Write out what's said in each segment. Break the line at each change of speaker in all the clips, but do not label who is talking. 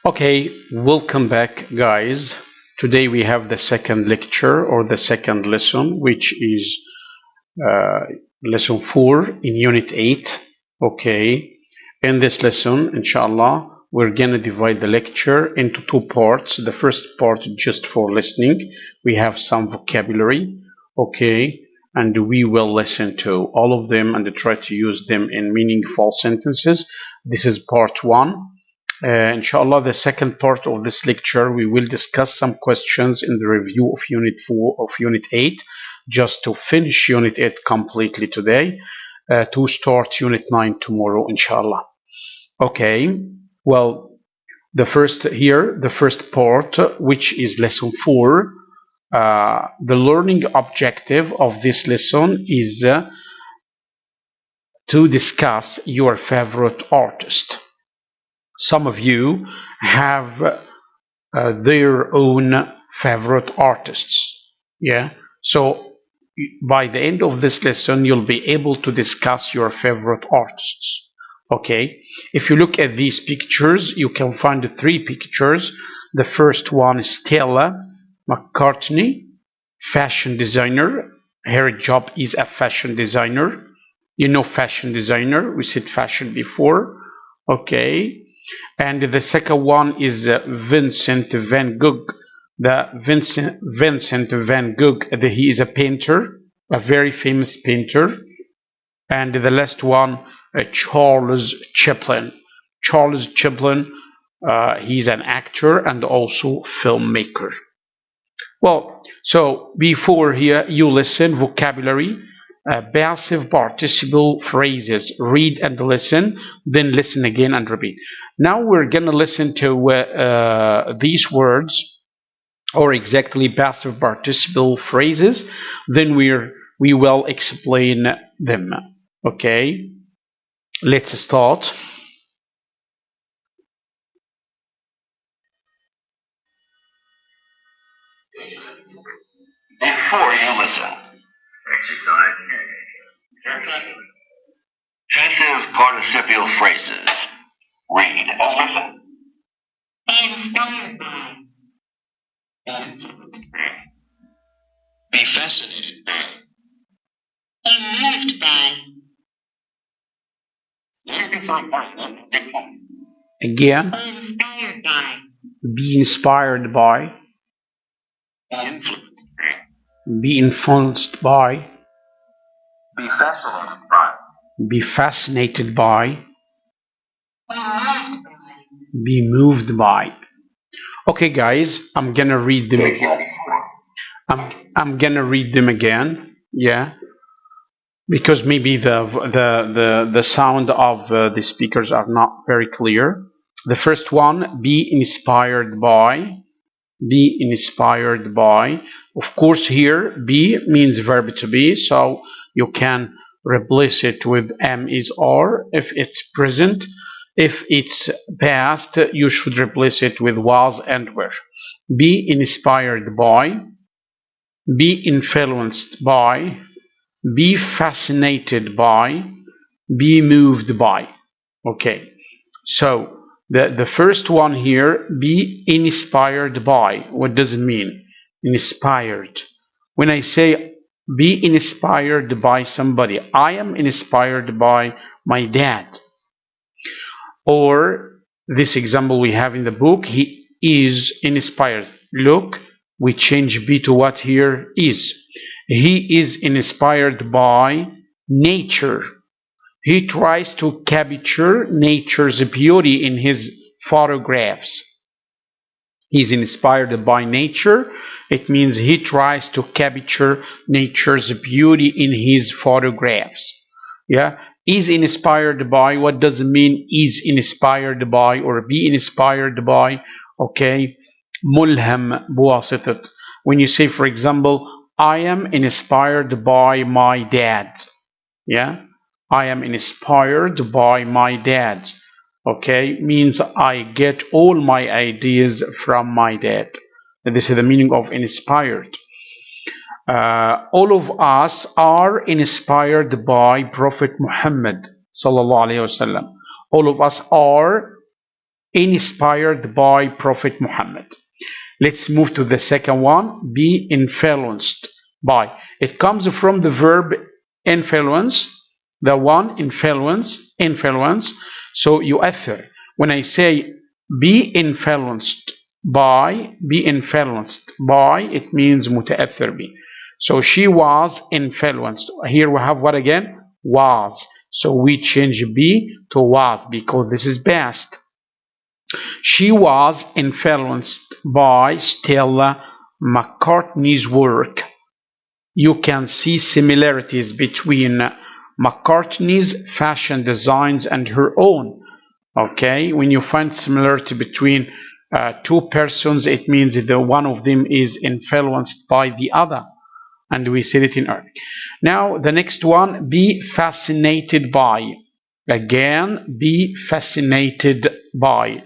Okay, welcome back, guys. Today we have the second lecture or the second lesson, which is lesson 4 in unit 8. Okay, in this lesson, inshallah, we're gonna divide the lecture into two parts. The first part just for listening. We have some vocabulary, okay, and we will listen to all of them and try to use them in meaningful sentences. This is part 1. Inshallah, the second part of this lecture, we will discuss some questions in the review of Unit 4 of Unit 8, just to finish Unit 8 completely today, to start Unit 9 tomorrow, inshallah. Okay, well, the first part, which is Lesson 4, the learning objective of this lesson is to discuss your favorite artist. Some of you have their own favorite artists. Yeah. So by the end of this lesson, you'll be able to discuss your favorite artists. Okay. If you look at these pictures, you can find 3 pictures. The first one is Stella McCartney, fashion designer. Her job is a fashion designer. You know fashion designer. We said fashion before. Okay. And the second one is Vincent van Gogh. Vincent van Gogh, he is a painter, a very famous painter. And the last one, Charles Chaplin. Charles Chaplin, he's an actor and also filmmaker. Well, so before here you listen vocabulary. Passive participle phrases. Read and listen, then listen again and repeat. Now we're gonna listen to these words, or exactly passive participle phrases. Then we will explain them. Okay, let's start.
Before you listen. Exercise A. Passive participial phrases. Read and listen.
Be inspired by. Be influenced by.
Be fascinated by.
Be moved by.
Again.
Be inspired by.
Be inspired by.
Be influenced by.
Be influenced by.
Be fascinated by.
Be fascinated by. Be moved by. Okay, guys, I'm gonna read them again. I'm gonna read them again. Yeah, because maybe the sound of the speakers are not very clear. The first one, be inspired by. Be inspired by. Of course, here be means verb to be, so you can replace it with am is or if it's present. If it's past, you should replace it with was and were. Be inspired by. Be influenced by. Be fascinated by. Be moved by. Okay, so the first one here, be inspired by. What does it mean? Inspired. When I say be inspired by somebody, I am inspired by my dad. Or this example we have in the book, he is inspired. Look, we change be to what here is. He is inspired by nature. He tries to capture nature's beauty in his photographs. He's inspired by nature. It means he tries to capture nature's beauty in his photographs. Yeah, is inspired by. What does it mean? Is inspired by or be inspired by? Okay, mulham بواسطة. When you say, for example, I am inspired by my dad. Yeah, I am inspired by my dad. Okay, means I get all my ideas from my dad. And this is the meaning of inspired. All of us are inspired by Prophet Muhammad sallallahu alaihi wasallam. All of us are inspired by Prophet Muhammad. Let's move to the second one, be influenced by. It comes from the verb influence, the one influence. So يؤثر. When I say be influenced by, it means متأثر به. So she was influenced. Here we have what again? Was. So we change be to was because this is past. She was influenced by Stella McCartney's work. You can see similarities between McCartney's fashion designs and her own. Okay, when you find similarity between two persons, it means that one of them is influenced by the other. And we said it in Arabic. Now, the next one, be fascinated by. Again, be fascinated by.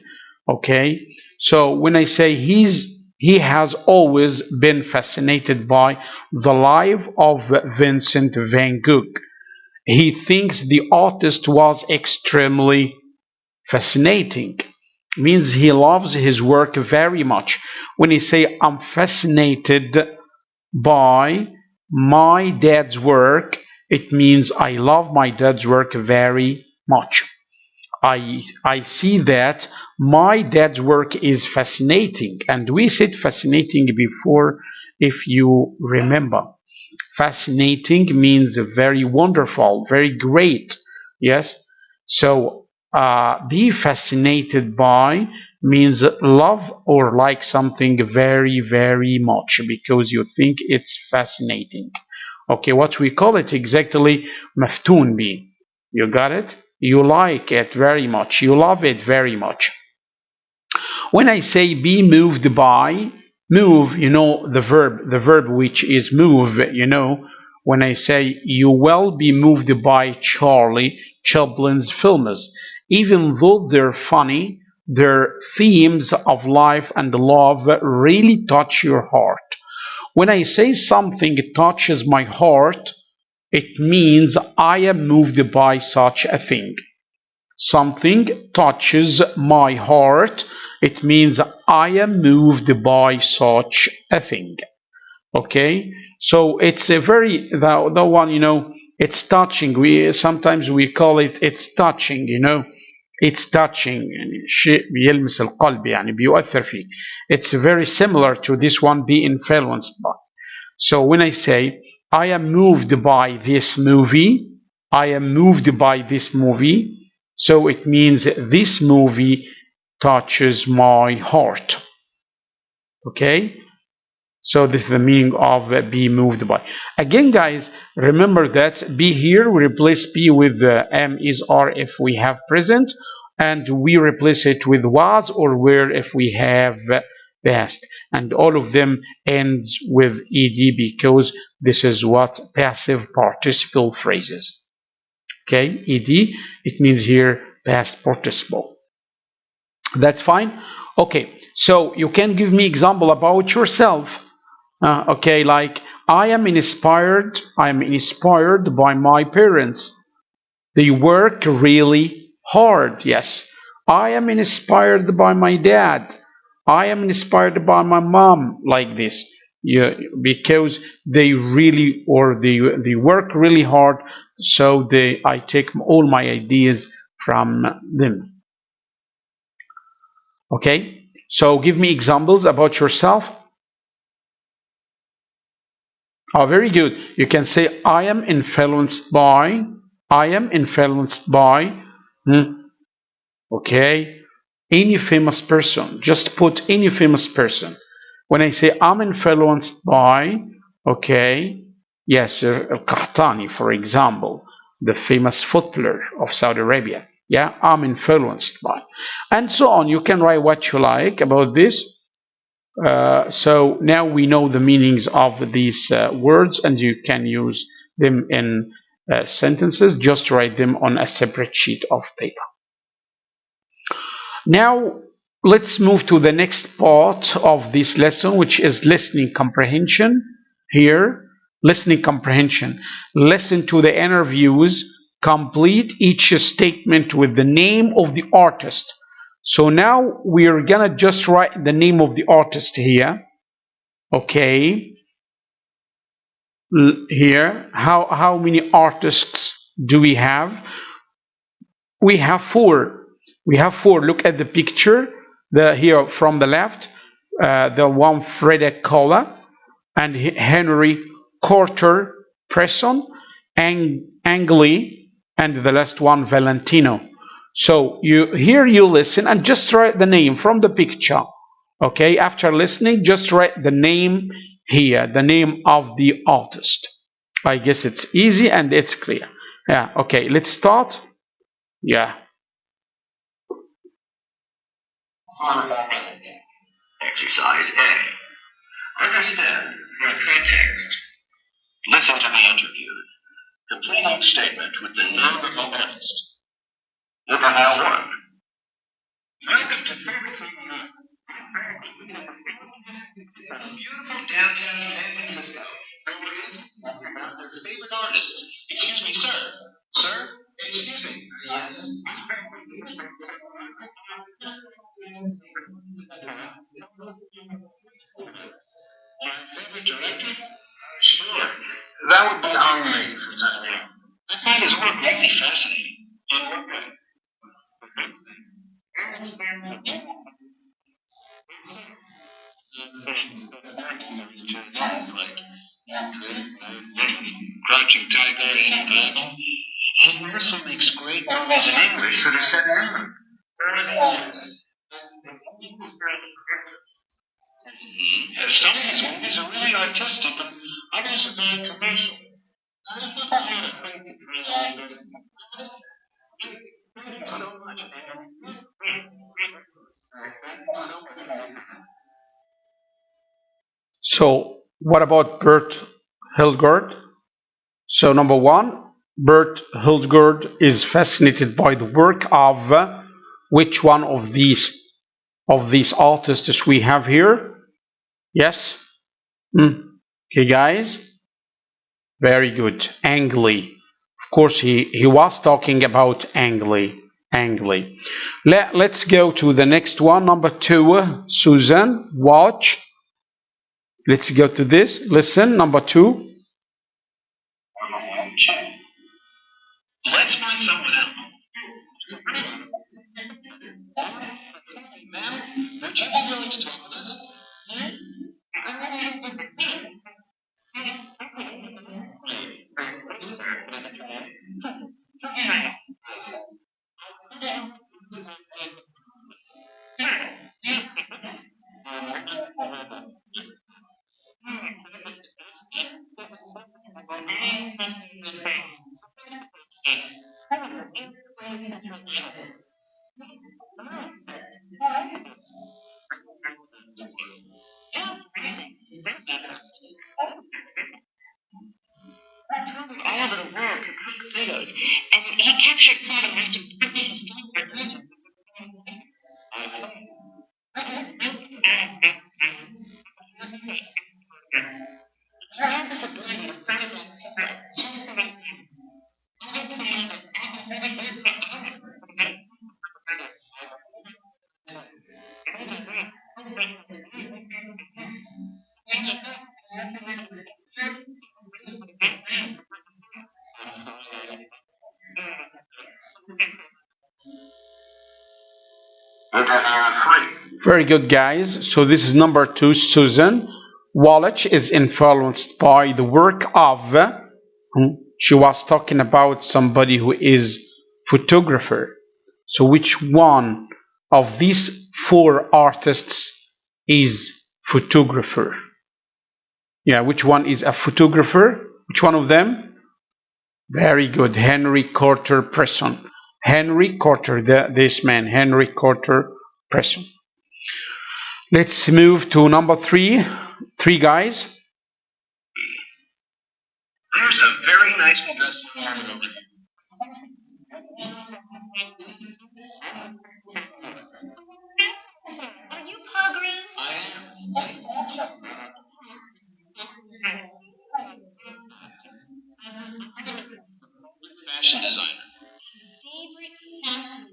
Okay, so when I say he has always been fascinated by the life of Vincent van Gogh. He thinks the artist was extremely fascinating. Means he loves his work very much. When he say I'm fascinated by my dad's work, it means I love my dad's work very much. I see that my dad's work is fascinating, and we said fascinating before, if you remember. Fascinating means very wonderful, very great. Yes, so be fascinated by means love or like something very, very much because you think it's fascinating. Okay, what we call it exactly, maftoon bi. You got it? You like it very much. You love it very much. When I say be moved by, move, you know, the verb which is move, you know, when I say you will be moved by Charlie Chaplin's films, even though they're funny, their themes of life and love really touch your heart. When I say something touches my heart, it means I am moved by such a thing. Something touches my heart, it means I am moved by such a thing. Okay, so it's a very the one, you know, it's touching. Sometimes we call it it's touching, you know, it's touching. يعني شيء بيلمس القلب يعني بيؤثر فيه. It's very similar to this one, be influenced by. So when I say I am moved by this movie, I am moved by this movie. So it means this movie touches my heart. Okay? So this is the meaning of be moved by. Again, guys, remember that be here, we replace be with am, is, are if we have present, and we replace it with was or were if we have past. And all of them ends with ed because this is what passive participle phrases. Okay, ed, it means here past participle. That's fine. Okay, so you can give me example about yourself. Okay, like I am inspired by my parents. They work really hard. Yes, I am inspired by my dad. I am inspired by my mom, like this. Yeah, because they really they work really hard, so I take all my ideas from them. Okay, so give me examples about yourself. Oh, very good. You can say I am influenced by. Okay, any famous person. Just put any famous person. When I say I'm influenced by, okay, yes, Al-Qahtani, for example, the famous footballer of Saudi Arabia. Yeah, I'm influenced by. And so on. You can write what you like about this. So now we know the meanings of these words, and you can use them in sentences. Just write them on a separate sheet of paper. Now, let's move to the next part of this lesson, which is listening comprehension. Here, listening comprehension. Listen to the interviews. Complete each statement with the name of the artist. So now we're gonna just write the name of the artist here. Okay, here, how many artists do we have? We have four. We have four. Look at the picture. Here from the left, the one Freda Kahlo and Henry Carter Presson, Angli, and the last one Valentino. So you listen and just write the name from the picture. Okay, after listening, just write the name here, the name of the artist. I guess it's easy and it's clear. Yeah, okay, let's start. Yeah.
Exercise A. Understand the context. Listen to the interview. Complete each statement with the name of the artist. Interview 1. Welcome to Ferguson, beautiful downtown San Francisco. Know what it is? About their favorite artists. Excuse me, sir. Sir? Excuse me. Yes. My favorite director? Sure. That would be Henri from Tanzania. I find his work really fascinating. In what way? Crouching Tiger, Al-Ghad. He also makes great movies in English that are set in England. Some of his movies are really artistic and others are very commercial. I think I'm not afraid to try this. So much, man.
So what about Bert Hildegard? So number one, Bert Hildegard is fascinated by the work of which one of these artists we have here? Yes? Okay, guys. Very good. Angli. Of course, he was talking about Angli. Let's go to the next one. Number 2. Susan, watch. Let's go to this. Listen. Number 2.
Let's find someone else. Ma'am, would you be willing to talk with us?
All over the world to take photos, and he captured some of the most important historic legends.
Very good, guys. So this is number 2. Susan Wallach is influenced by the work of. She was talking about somebody who is photographer. So which one of these 4 artists is photographer? Yeah, which one is a photographer? Which one of them? Very good. Henry Carter Presson. Henry Carter, this man, Henry Carter Presson. Let's move to number 3. 3 guys.
There's a very nicely dressed woman over there.
Are you Paul Green?
I am. Fashion designer.
Favorite fashion?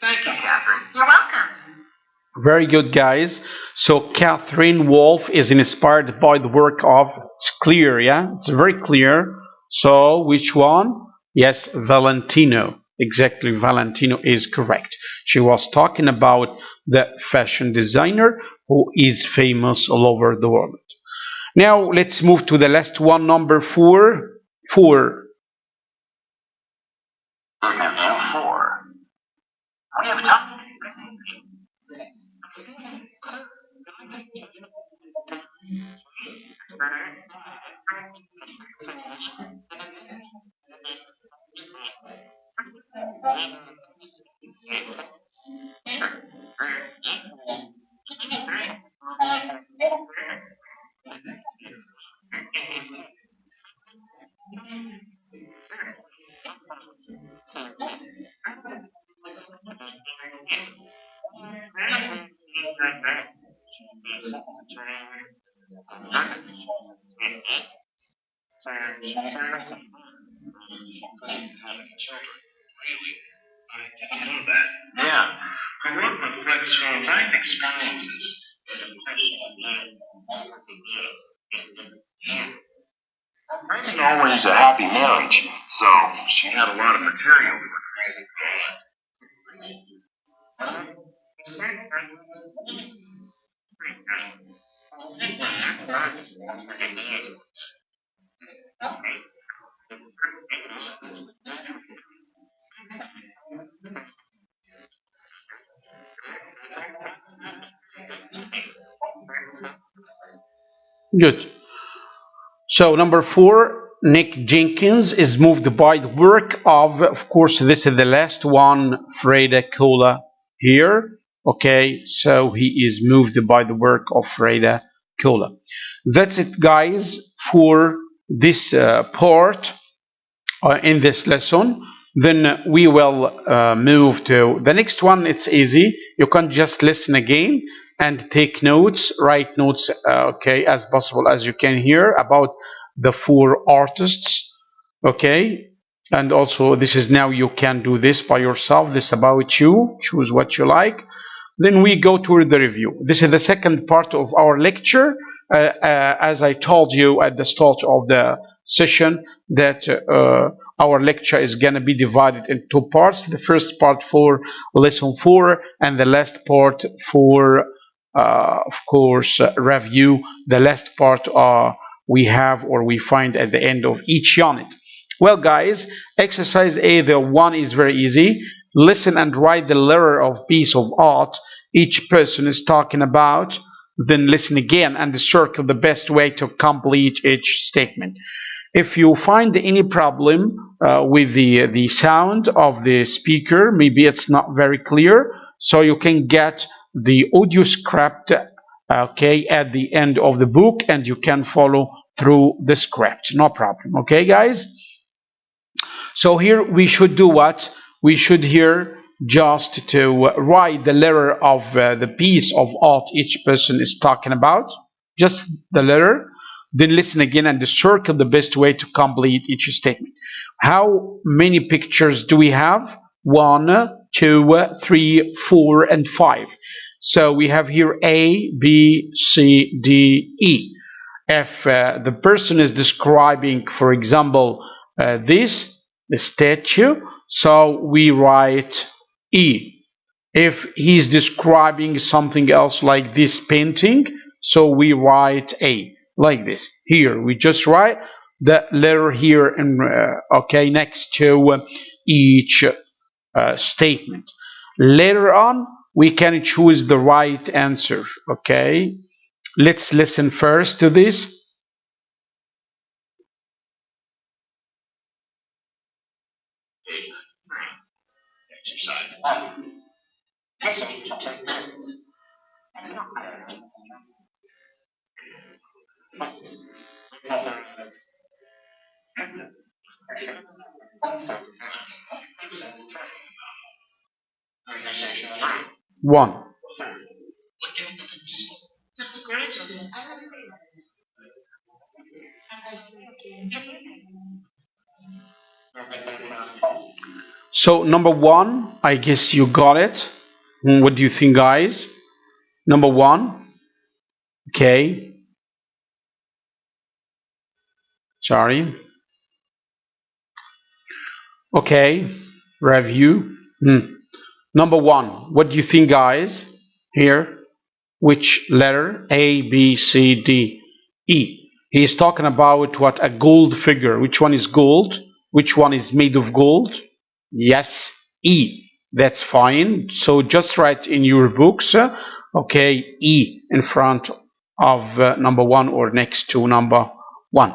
Thank you, Catherine. You're welcome.
Very good, guys. So Catherine Wolf is inspired by the work of, it's clear, yeah? It's very clear. So which one? Yes, Valentino. Exactly, Valentino is correct. She was talking about the fashion designer who is famous all over the world. Now let's move to the last one, number 4. 4.
Interview 4. We have talked. Yeah. Her work reflects her life experiences. It wasn't always a happy marriage, so she had a lot of material to create.
Good. So number 4, Nick Jenkins is moved by the work of course, this is the last one, Freda Kahlo here. Okay, so he is moved by the work of Freda Kahlo. That's it, guys, for this part in this lesson. Then we will move to the next one. It's easy. You can just listen again and take notes, write notes, okay, as possible as you can here about the 4 artists, okay. And also, this is now you can do this by yourself. This is about you. Choose what you like. Then we go to the review. This is the second part of our lecture. As I told you at the start of the session, that our lecture is going to be divided in 2 parts. The first part for lesson 4, and the last part for, of course, review. The last part we have or we find at the end of each unit. Well, guys, exercise A, the one is very easy. Listen and write the letter of piece of art each person is talking about. Then listen again and circle the best way to complete each statement. If you find any problem with the sound of the speaker, maybe it's not very clear, so you can get the audio script, okay, at the end of the book, and you can follow through the script. No problem. Okay, guys? So here we should do what? We should here just to write the letter of the piece of art each person is talking about. Just the letter. Then listen again and circle the best way to complete each statement. How many pictures do we have? 1, 2, 3, 4, and 5. So we have here A, B, C, D, E. If the person is describing, for example, the statue, so we write E. If he's describing something else like this painting, so we write A, like this. Here we just write the letter here and okay, next to each statement. Later on we can choose the right answer. Okay, let's listen first to this.
Exercise 1.
One. So number one, I guess you got it. What do you think, guys? Number one. Okay. Sorry. Okay. Review. Number one. What do you think, guys? Here. Which letter? A, B, C, D, E. He is talking about what? A gold figure. Which one is gold? Which one is made of gold? Yes, E. That's fine. So just write in your books, okay, E in front of number one or next to number one.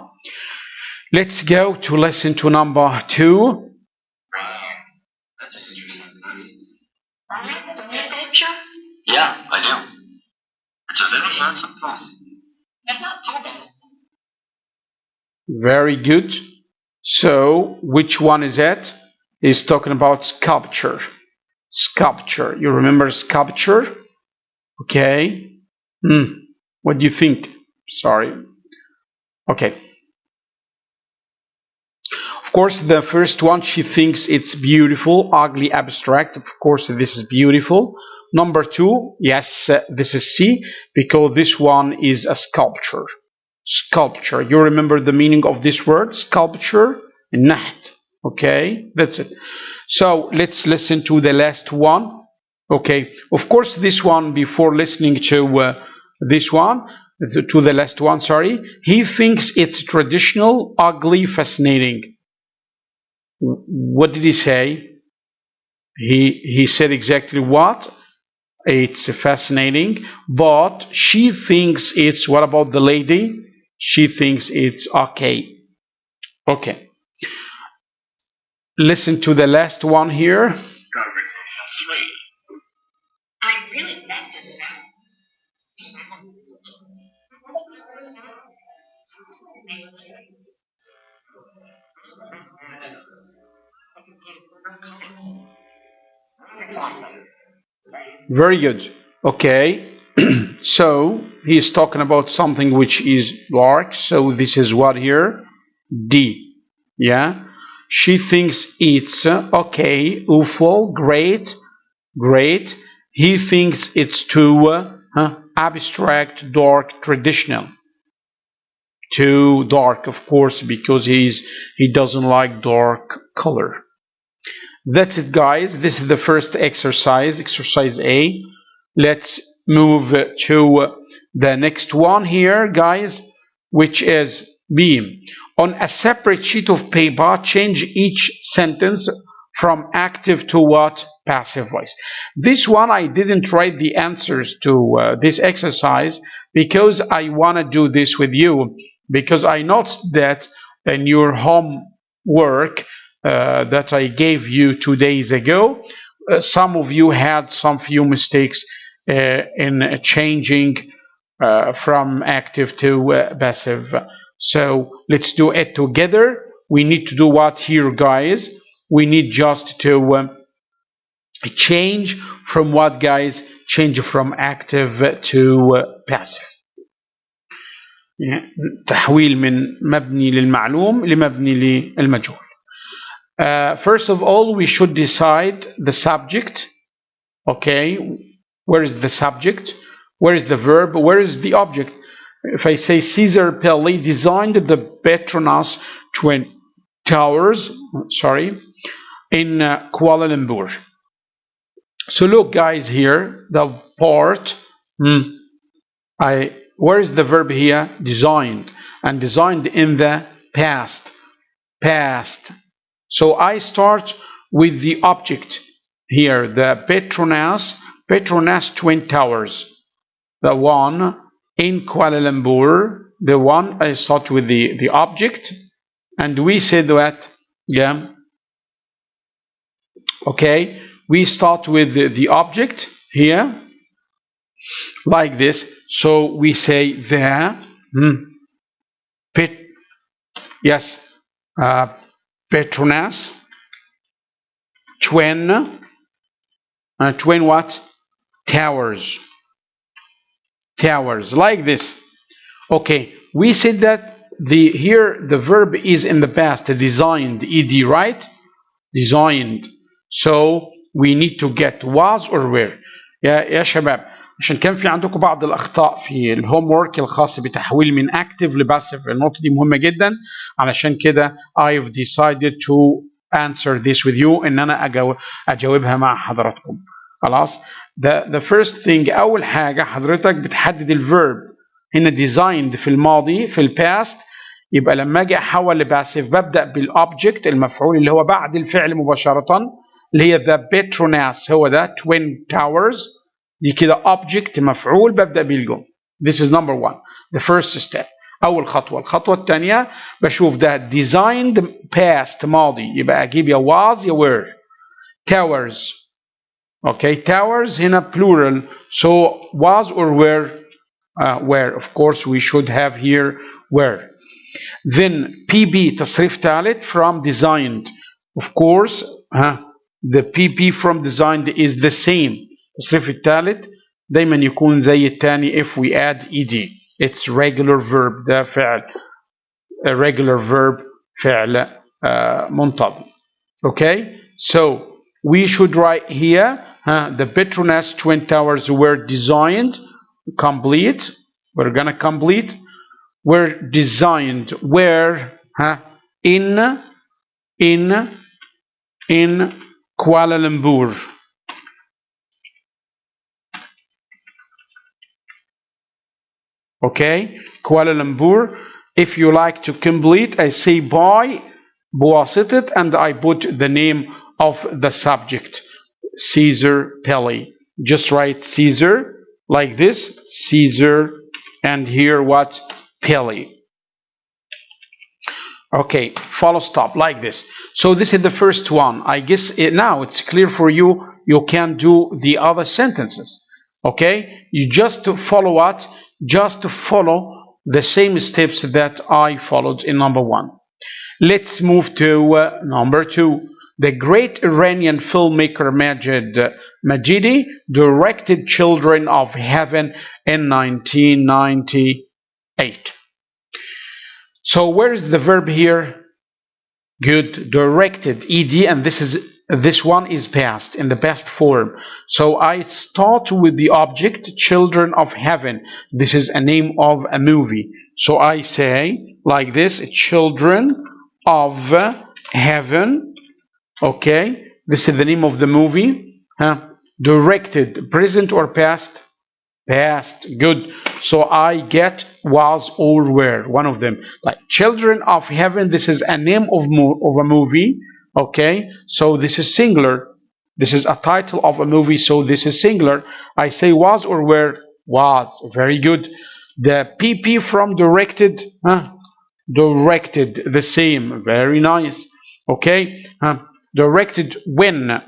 Let's go to lesson to number 2.
Wow, that's an interesting lesson. Yeah, I do. It's a very handsome place.
That's not too bad.
Very good. So, which one is that? He's talking about sculpture. Sculpture. You remember sculpture? Okay. What do you think? Sorry. Okay. Of course, the first one, she thinks it's beautiful, ugly, abstract. Of course, this is beautiful. Number 2, yes, this is C, because this one is a sculpture. Sculpture. You remember the meaning of this word? Sculpture? Naht. Okay, that's it. So let's listen to the last one. Okay, of course, this one, before listening to this one, to the last one, sorry, he thinks it's traditional, ugly, fascinating. What did he say? He said exactly what? It's fascinating, but she thinks it's, what about the lady? She thinks it's okay. Okay. Listen to the last one here.
Conversation 3.
I really like this now.
Very good. Okay. So he is talking about something which is dark. So this is what here? D. Yeah. She thinks it's okay, awful, great, great. He thinks it's too abstract, dark, traditional. Too dark, of course, because he doesn't like dark color. That's it, guys. This is the first exercise, exercise A. Let's move to the next one here, guys, which is B. On a separate sheet of paper, change each sentence from active to what? Passive voice. This one, I didn't write the answers to this exercise because I want to do this with you, because I noticed that in your homework that I gave you 2 days ago, some of you had some few mistakes in changing from active to passive. So let's do it together. We need to do what here, guys? We need just to change from what, guys? Change from active to passive. تحويل من مبني للمعلوم لمبني للمجهول. First of all, we should decide the subject. Okay, where is the subject? Where is the verb? Where is the object? If I say Caesar Pelé designed the Petronas Twin Towers, in Kuala Lumpur. So look, guys, here the part. Where is the verb here? Designed, and designed in the past. Past. So I start with the object here, the Petronas Twin Towers, the one in Kuala Lumpur. The one I start with the object, and we said that Okay, we start with the object here, like this. So we say the yes, Petronas, twin what? Towers, like this. Okay, we said that here the verb is in the past, designed, ed, right? Designed. So we need to get was or were. يا شباب، عشان كان في عندكم بعض الأخطاء في الهوم وورك الخاص بتحويل من active لباسف، النقطة دي مهمة جدا. علشان كده I've decided to answer this with you، إن أنا أجاوبها مع حضراتكم. خلاص. The first thing، أول حاجة حضرتك بتحدد الفيرب. هنا designed في الماضي في الباست، يبقى لما أجي أحول لباسف ببدأ بالأوبجكت المفعول اللي هو بعد الفعل مباشرة، اللي هي the Petronas، هو ده twin towers. دي كده object مفعول ببدأ بالجملة. This is number one، the first step، أول خطوة. الخطوة الثانية بشوف ده designed past ماضي، يبقى أجيب يا was يا were. towers، okay، towers هنا plural، so was or were. Were، of course we should have here were. Then PB تصريف ثالث from designed، of course the PP from designed is the same. التصريف الثالث دايما يكون زي الثاني if we add ed. it's regular verb، ده فعل regular verb، فعل منتظم. Okay, so we should write here the Petronas twin towers were designed. Complete, we're gonna complete. Were designed where in Kuala Lumpur. Okay, Kuala Lumpur. If you like to complete, I say by بواسطة and I put the name of the subject, Caesar Pelli. Just write Caesar like this, Caesar, and here what? Pelli. Okay, follow stop like this. So this is the first one. I guess now it's clear for you. You can do the other sentences. Okay, you just follow what? Just follow the same steps that I followed in number one. Let's move to number two. The great Iranian filmmaker Majidi directed Children of Heaven in 1998. So where is the verb here? Good, directed, ed, and this one is past, in the past form. So I start with the object Children of Heaven. This is a name of a movie. So I say like this, Children of Heaven. Okay, this is the name of the movie. Directed, present or past? Past. Good. So I get was or were, one of them. Like Children of Heaven, this is a name of a movie. Okay, so this is singular. This is a title of a movie, so this is singular. I say was or were? Was. Very good. The PP from directed, directed, the same. Very nice. Okay, directed when?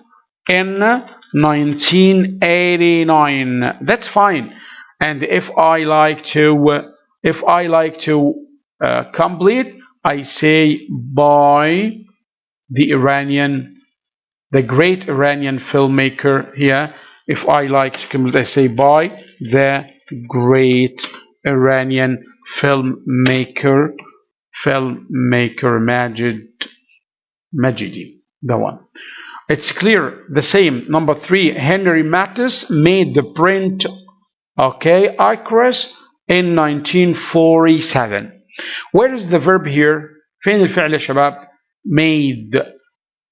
In 1989. That's fine. And if I like to complete, I say by the great Iranian filmmaker here. If I like to complete, I say by the great Iranian filmmaker Majidi, the one. It's clear, the same. Number three, Henry Mattis made the print, okay, Icarus in 1947. Where is the verb here? فين الفعل يا شباب? Made.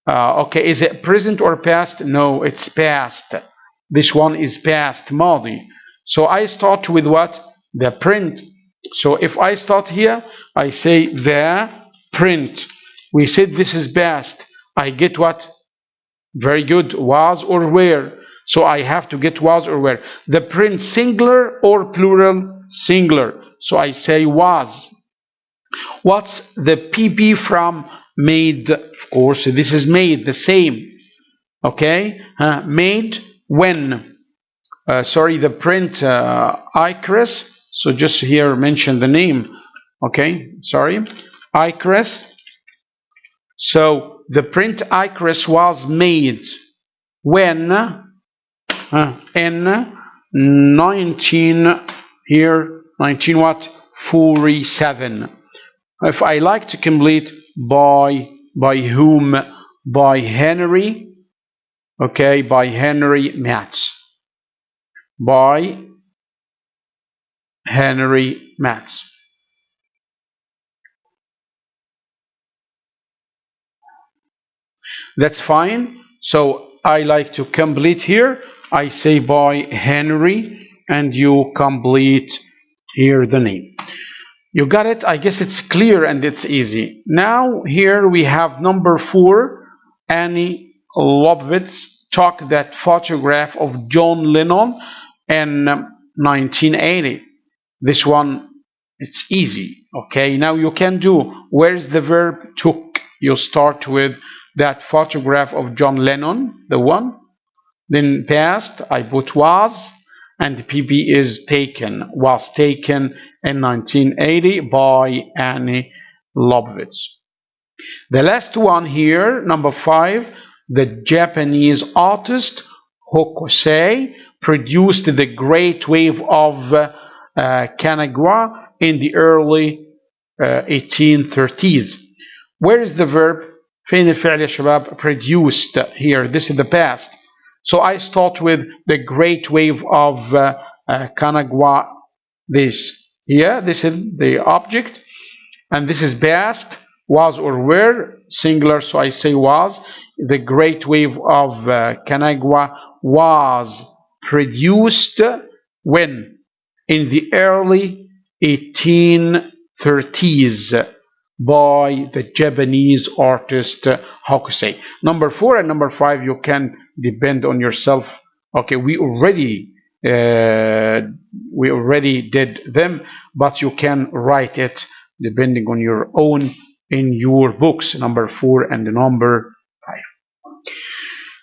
Okay, is it present or past? No, it's past. This one is past, ماضي. So I start with what? The print. So if I start here, I say the print. We said this is past. I get what? Very good. Was or were. So I have to get was or were. The print singular or plural? Singular. So I say was. What's the PP from made? Of course, this is made, the same. Okay, made when, sorry, the print Icarus. So just here mention the name. Okay, sorry, Icarus. So the print Icarus was made when in 19 what, 47. If I like to complete by whom, by Henry, okay, by Henry Matz, by Henry Matz. That's fine. So I like to complete here. I say by Henry, and you complete here the name. You got it? I guess it's clear and it's easy. Now here we have number 4. Annie Leibovitz took that photograph of John Lennon in 1980. This one, it's easy. Okay, now you can do, where's the verb took? You start with that photograph of John Lennon, the one. Then past, I put was, and PP is taken, was taken in 1980 by Annie Leibovitz. The last one here, number 5, the Japanese artist Hokusai produced the great wave of Kanagawa in the early 1830s. Where is the verb? فين الفعل يا شباب؟ produced here. This is the past. So I start with the great wave of Kanagawa. This here, this is the object, and this is past. Was or were, singular, so I say was. The great wave of Kanagawa was produced when? In the early 1830s by the Japanese artist Hokusai. Number 4 and number 5 you can depend on yourself. Okay, we already did them, but you can write it depending on your own in your books, number 4 and number 5.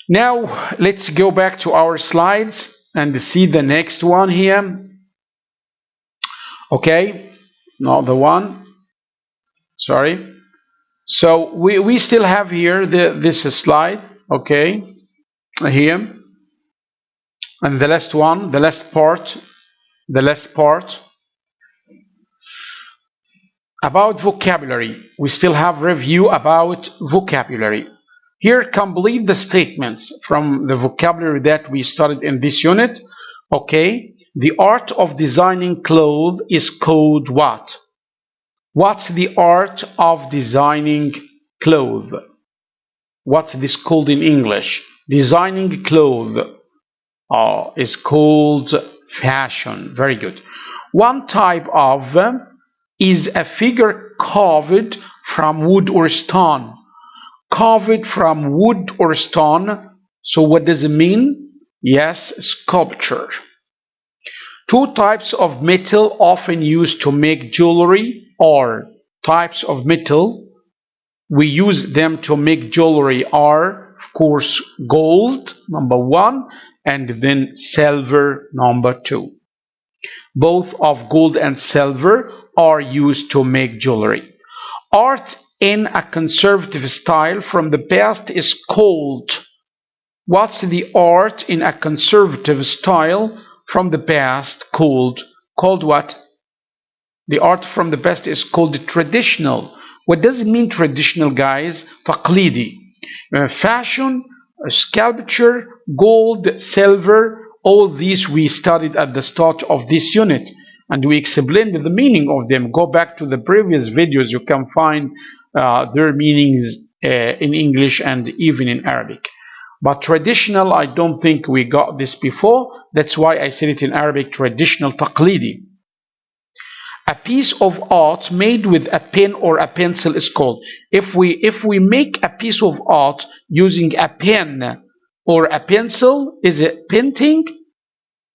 Now let's go back to our slides and see the next one here. Okay, not the one. Sorry. So we still have here this slide. Okay, here, and the last one, the last part. About vocabulary, we still have review about vocabulary. Here, complete the statements from the vocabulary that we studied in this unit. Okay, the art of designing clothes is called what? What's the art of designing clothes? What's this called in English? Designing clothes is called fashion. Very good. One type of is a figure carved from wood or stone. Carved from wood or stone. So what does it mean? Yes, sculpture. 2 types of metal often used to make jewelry are types of metal. We use them to make jewelry are, of course, gold, number 1, and then silver, number 2. Both of gold and silver are used to make jewelry. Art in a conservative style from the past is called. What's the art in a conservative style from the past called? Called what? The art from the past is called traditional. What does it mean traditional, guys? تقليدي. Fashion, sculpture, gold, silver, all these we studied at the start of this unit, and we explained the meaning of them. Go back to the previous videos, you can find their meanings in English and even in Arabic. But traditional, I don't think we got this before. That's why I said it in Arabic, traditional, taqlidi. A piece of art made with a pen or a pencil is called. If we make a piece of art using a pen or a pencil, is it painting?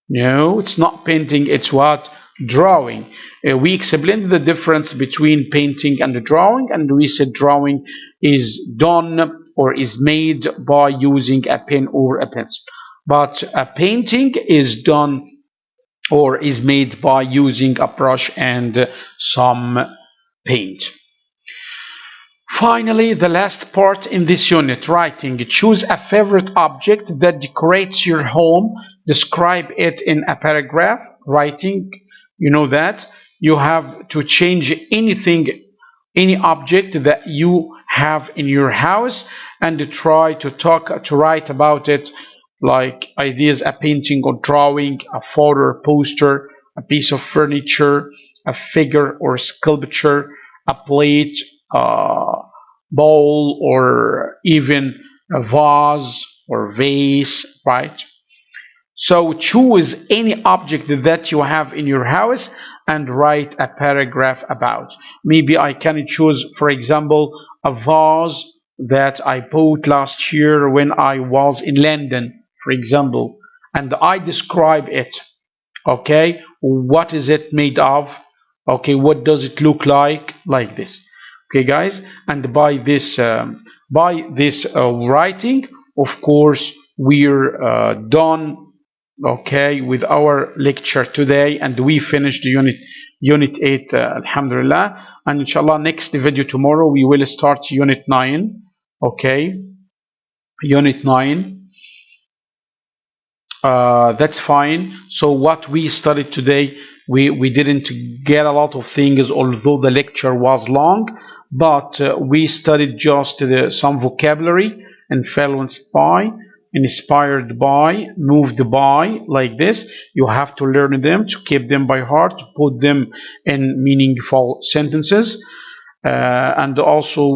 No, it's not painting. It's what? Drawing. We explained the difference between painting and drawing, and we said drawing is done or is made by using a pen or a pencil. But a painting is done or is made by using a brush and some paint. Finally, the last part in this unit, writing. Choose a favorite object that decorates your home. Describe it in a paragraph. Writing, you know that. You have to change anything, any object that you have in your house, and try to write about it, like ideas, a painting or drawing, a photo or poster, a piece of furniture, a figure or sculpture, a plate, bowl, or even a vase or vase, right? So choose any object that you have in your house and write a paragraph about. Maybe I can choose, for example, a vase that I bought last year when I was in London, for example, and I describe it. Okay, what is it made of? Okay, what does it look like this? Okay, guys, and by this writing, of course, we're done. Okay, with our lecture today, and we finished unit 8, alhamdulillah. And inshallah, next video tomorrow we will start unit 9. Okay, unit 9. That's fine. So what we studied today, we didn't get a lot of things, although the lecture was long, but we studied just some vocabulary: influenced by, inspired by, moved by, like this. You have to learn them, to keep them by heart, to put them in meaningful sentences. And also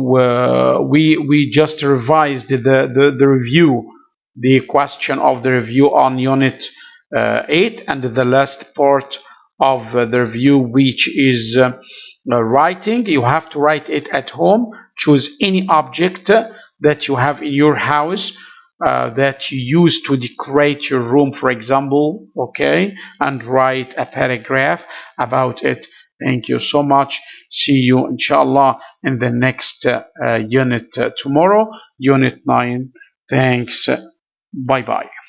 we just revised the review, the question of the review on unit 8, and the last part of the review, which is writing. You have to write it at home. Choose any object that you have in your house that you use to decorate your room, for example, okay, and write a paragraph about it. Thank you so much. See you, inshallah, in the next unit tomorrow, unit 9. Thanks. Bye bye.